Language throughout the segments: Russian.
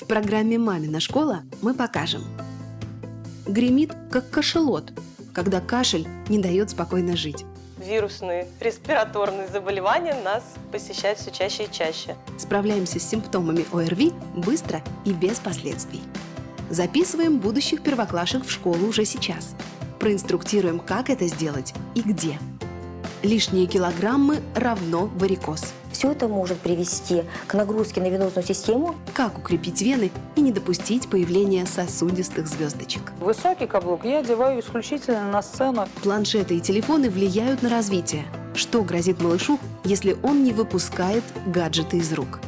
В программе «Мамина школа» мы покажем. Гремит, как кашелот, когда кашель не дает спокойно жить. Вирусные, респираторные заболевания нас посещают все чаще и чаще. Справляемся с симптомами ОРВИ быстро и без последствий. Записываем будущих первоклашек в школу уже сейчас. Проинструктируем, как это сделать и где. Лишние килограммы равно варикоз. Все это может привести к нагрузке на венозную систему. Как укрепить вены и не допустить появления сосудистых звездочек. Высокий каблук я одеваю исключительно на сцену. Планшеты и телефоны влияют на развитие. Что грозит малышу, если он не выпускает гаджеты из рук?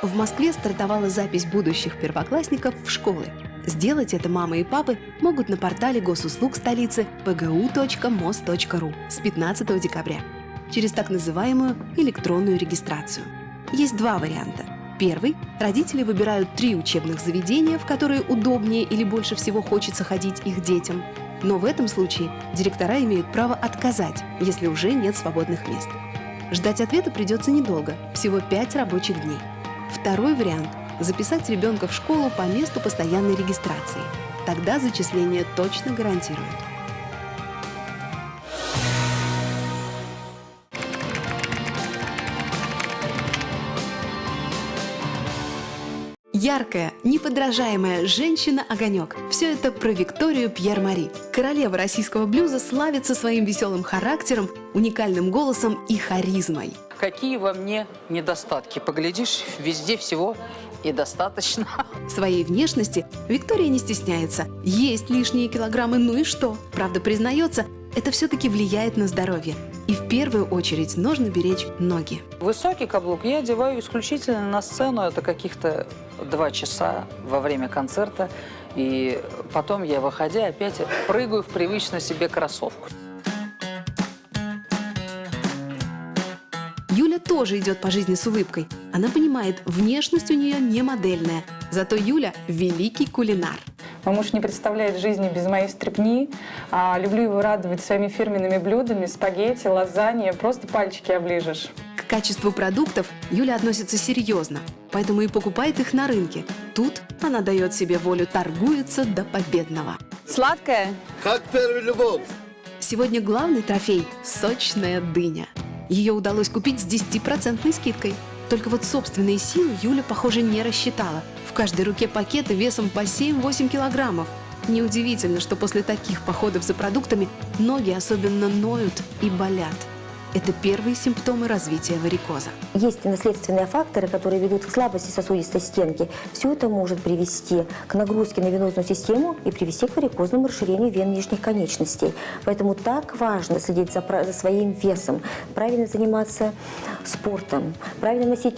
В Москве стартовала запись будущих первоклассников в школы. Сделать это мамы и папы могут на портале госуслуг столицы pgu.mos.ru с 15 декабря через так называемую электронную регистрацию. Есть два варианта. Первый – родители выбирают 3 учебных заведения, в которые удобнее или больше всего хочется ходить их детям. Но в этом случае директора имеют право отказать, если уже нет свободных мест. Ждать ответа придется недолго, всего 5 рабочих дней. Второй вариант – записать ребенка в школу по месту постоянной регистрации. Тогда зачисление точно гарантируют. Яркая, неподражаемая женщина-огонек. Все это про Викторию Пьер-Мари. Королева российского блюза славится своим веселым характером, уникальным голосом и харизмой. Какие во мне недостатки? Поглядишь, везде всего и достаточно. Своей внешности Виктория не стесняется. Есть лишние килограммы, ну и что? Правда, признается, это все-таки влияет на здоровье. И в первую очередь нужно беречь ноги. Высокий каблук я одеваю исключительно на сцену. Это каких-то 2 часа во время концерта. И потом я, выходя, опять прыгаю в привычную себе кроссовку. Юля тоже идет по жизни с улыбкой. Она понимает, внешность у нее не модельная. Зато Юля – великий кулинар. Мой муж не представляет жизни без моей стряпни. Люблю его радовать своими фирменными блюдами, спагетти, лазанья. Просто пальчики оближешь. К качеству продуктов Юля относится серьезно, поэтому и покупает их на рынке. Тут она дает себе волю, торгуется до победного. Сладкое? Как первая любовь. Сегодня главный трофей – сочная дыня. Ее удалось купить с 10% скидкой. Только вот собственные силы Юля, похоже, не рассчитала. В каждой руке пакеты весом по 7-8 килограммов. Неудивительно, что после таких походов за продуктами ноги особенно ноют и болят. Это первые симптомы развития варикоза. Есть и наследственные факторы, которые ведут к слабости сосудистой стенки. Все это может привести к нагрузке на венозную систему и привести к варикозному расширению вен нижних конечностей. Поэтому так важно следить за своим весом, правильно заниматься спортом, правильно носить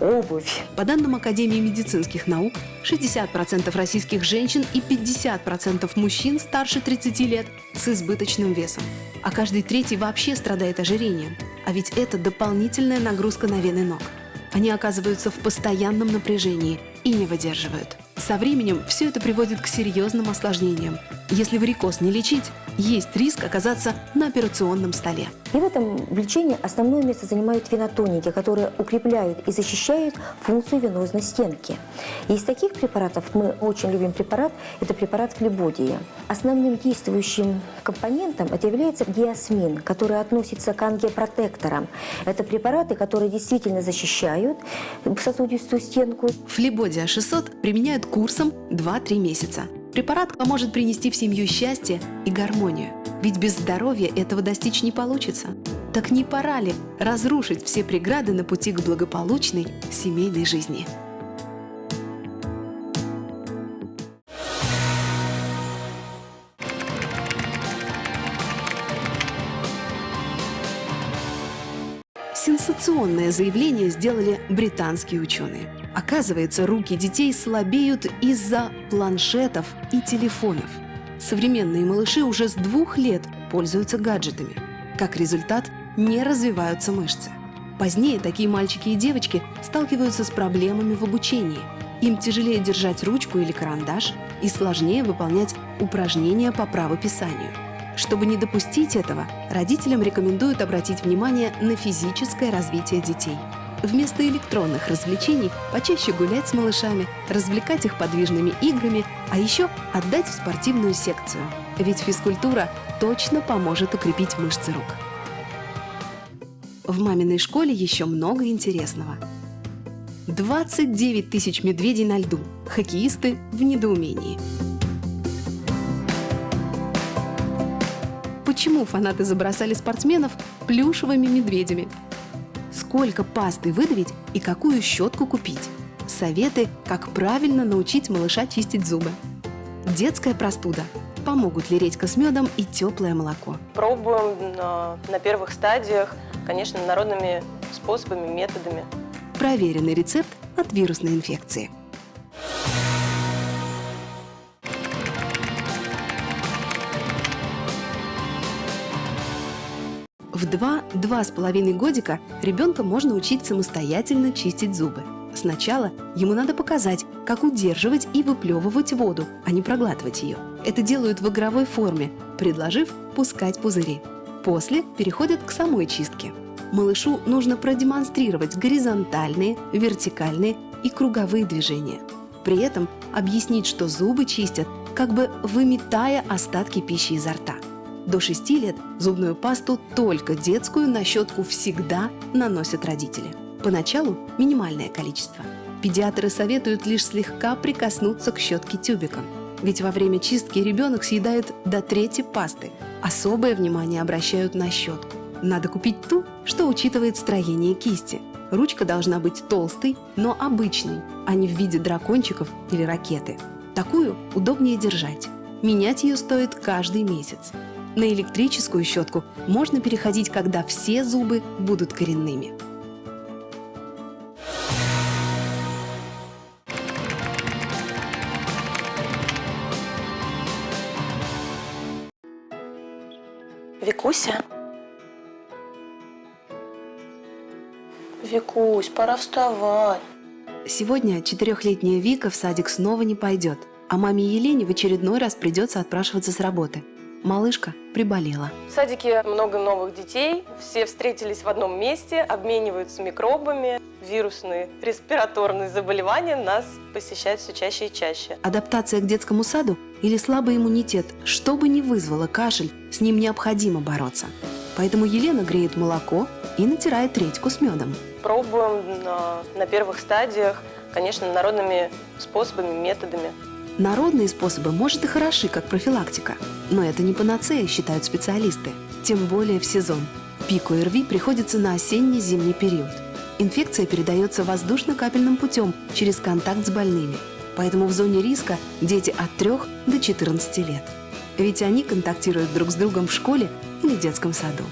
обувь. По данным Академии медицинских наук, 60% российских женщин и 50% мужчин старше 30 лет с избыточным весом. А каждый третий вообще страдает ожирением. А ведь это дополнительная нагрузка на вены ног. Они оказываются в постоянном напряжении и не выдерживают. Со временем все это приводит к серьезным осложнениям. Если варикоз не лечить, есть риск оказаться на операционном столе. И в этом лечении основное место занимают венотоники, которые укрепляют и защищают функцию венозной стенки. И из таких препаратов мы очень любим препарат, это препарат флебодия. Основным действующим компонентом это является гиасмин, который относится к ангиопротекторам. Это препараты, которые действительно защищают сосудистую стенку. Флебодия 600 применяют курсом 2-3 месяца. Препарат поможет принести в семью счастье и гармонию. Ведь без здоровья этого достичь не получится. Так не пора ли разрушить все преграды на пути к благополучной семейной жизни? Сенсационное заявление сделали британские ученые. Оказывается, руки детей слабеют из-за планшетов и телефонов. Современные малыши уже с 2 лет пользуются гаджетами. Как результат, не развиваются мышцы. Позднее такие мальчики и девочки сталкиваются с проблемами в обучении. Им тяжелее держать ручку или карандаш и сложнее выполнять упражнения по правописанию. Чтобы не допустить этого, родителям рекомендуют обратить внимание на физическое развитие детей. Вместо электронных развлечений почаще гулять с малышами, развлекать их подвижными играми, а еще отдать в спортивную секцию. Ведь физкультура точно поможет укрепить мышцы рук. В маминой школе еще много интересного. 29 тысяч медведей на льду. Хоккеисты в недоумении. Почему фанаты забросали спортсменов плюшевыми медведями? Сколько пасты выдавить и какую щетку купить? Советы, как правильно научить малыша чистить зубы. Детская простуда. Помогут ли редька с медом и теплое молоко? Пробуем на первых стадиях, конечно, народными способами, методами. Проверенный рецепт от вирусной инфекции. В 2–2,5 годика ребенка можно учить самостоятельно чистить зубы. Сначала ему надо показать, как удерживать и выплевывать воду, а не проглатывать ее. Это делают в игровой форме, предложив пускать пузыри. После переходят к самой чистке. Малышу нужно продемонстрировать горизонтальные, вертикальные и круговые движения. При этом объяснить, что зубы чистят, как бы выметая остатки пищи изо рта. До 6 лет зубную пасту, только детскую, на щетку всегда наносят родители. Поначалу минимальное количество. Педиатры советуют лишь слегка прикоснуться к щетке тюбиком. Ведь во время чистки ребенок съедает до трети пасты. Особое внимание обращают на щетку. Надо купить ту, что учитывает строение кисти. Ручка должна быть толстой, но обычной, а не в виде дракончиков или ракеты. Такую удобнее держать. Менять ее стоит каждый месяц. На электрическую щетку можно переходить, когда все зубы будут коренными. Викуся? Викусь, пора вставать. Сегодня 4-летняя Вика в садик снова не пойдет, а маме Елене в очередной раз придется отпрашиваться с работы. Малышка приболела. В садике много новых детей, все встретились в одном месте, обмениваются микробами. Вирусные, респираторные заболевания нас посещают все чаще и чаще. Адаптация к детскому саду или слабый иммунитет, что бы ни вызвало кашель, с ним необходимо бороться. Поэтому Елена греет молоко и натирает редьку с медом. Пробуем на первых стадиях, конечно, народными способами, методами. Народные способы, может, и хороши, как профилактика, но это не панацея, считают специалисты. Тем более в сезон. Пик ОРВИ приходится на осенне-зимний период. Инфекция передается воздушно-капельным путем через контакт с больными. Поэтому в зоне риска дети от 3 до 14 лет. Ведь они контактируют друг с другом в школе или детском саду.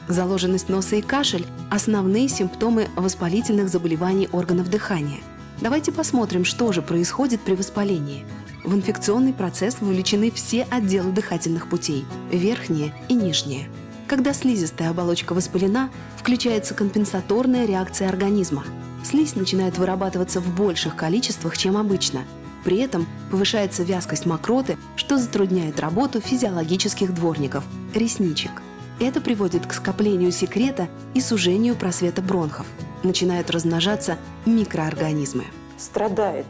Заложенность носа и кашель – основные симптомы воспалительных заболеваний органов дыхания. Давайте посмотрим, что же происходит при воспалении. В инфекционный процесс вовлечены все отделы дыхательных путей – верхние и нижние. Когда слизистая оболочка воспалена, включается компенсаторная реакция организма. Слизь начинает вырабатываться в больших количествах, чем обычно. При этом повышается вязкость мокроты, что затрудняет работу физиологических дворников – ресничек. Это приводит к скоплению секрета и сужению просвета бронхов. Начинают размножаться микроорганизмы. Страдает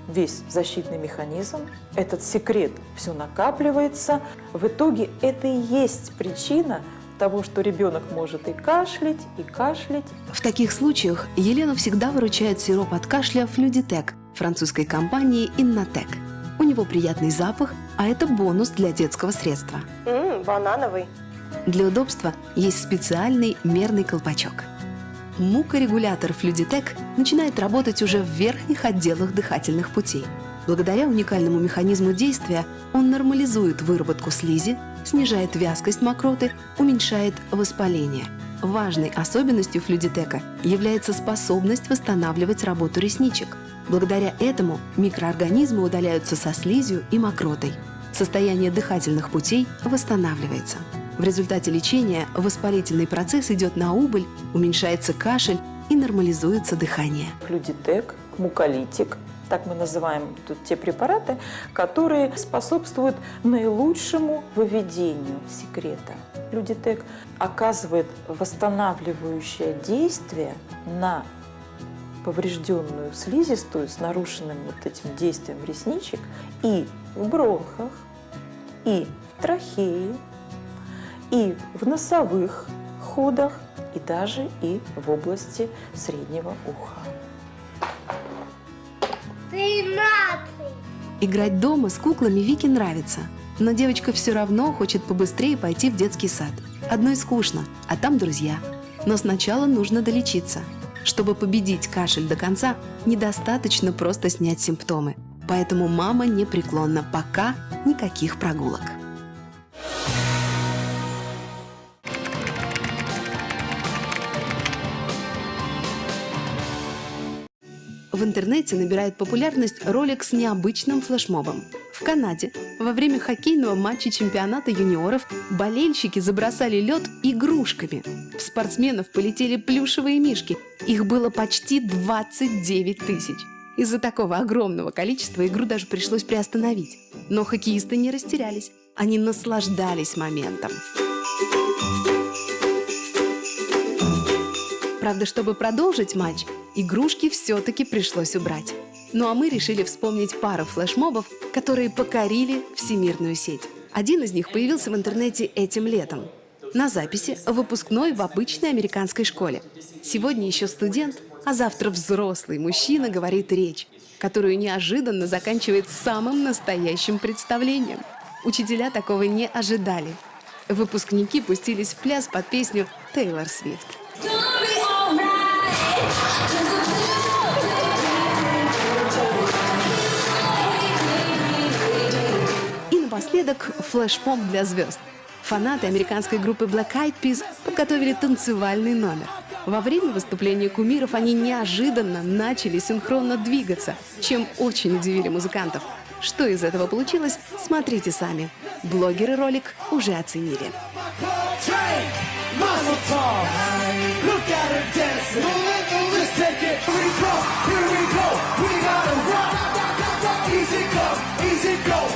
весь защитный механизм, этот секрет все накапливается. В итоге это и есть причина того, что ребенок может и кашлять, и кашлять. В таких случаях Елену всегда выручает сироп от кашля Флюдитек французской компании Иннотек. У него приятный запах, а это бонус для детского средства. Банановый. Для удобства есть специальный мерный колпачок. Мукорегулятор Флюдитек начинает работать уже в верхних отделах дыхательных путей. Благодаря уникальному механизму действия он нормализует выработку слизи, снижает вязкость мокроты, уменьшает воспаление. Важной особенностью Флюдитека является способность восстанавливать работу ресничек. Благодаря этому микроорганизмы удаляются со слизью и мокротой. Состояние дыхательных путей восстанавливается. В результате лечения воспалительный процесс идет на убыль, уменьшается кашель и нормализуется дыхание. Флюдитек, муколитик Так мы называем тут те препараты, которые способствуют наилучшему выведению секрета. Людитек оказывает восстанавливающее действие на поврежденную слизистую с нарушенным вот этим действием ресничек и в бронхах, и в трахее, и в носовых ходах, и даже и в области среднего уха. Играть дома с куклами Вике нравится, но девочка все равно хочет побыстрее пойти в детский сад. Одной скучно, а там друзья. Но сначала нужно долечиться. Чтобы победить кашель до конца, недостаточно просто снять симптомы. Поэтому мама непреклонна, пока никаких прогулок. В интернете набирает популярность ролик с необычным флешмобом. В Канаде во время хоккейного матча чемпионата юниоров болельщики забросали лед игрушками. В спортсменов полетели плюшевые мишки. Их было почти 29 тысяч. Из-за такого огромного количества игру даже пришлось приостановить. Но хоккеисты не растерялись. Они наслаждались моментом. Правда, чтобы продолжить матч, игрушки все-таки пришлось убрать. Ну а мы решили вспомнить пару флешмобов, которые покорили всемирную сеть. Один из них появился в интернете этим летом. На записи выпускной в обычной американской школе. Сегодня еще студент, а завтра взрослый мужчина говорит речь, которую неожиданно заканчивает самым настоящим представлением. Учителя такого не ожидали. Выпускники пустились в пляс под песню Тейлор Свифт. И напоследок флешмоб для звезд. Фанаты американской группы Black Eyed Peas подготовили танцевальный номер. Во время выступления кумиров они неожиданно начали синхронно двигаться, чем очень удивили музыкантов. Что из этого получилось, смотрите сами. Блогеры ролик уже оценили. Look at her dancing. Let's take it. Here we go. We gotta rock. Easy come, easy go.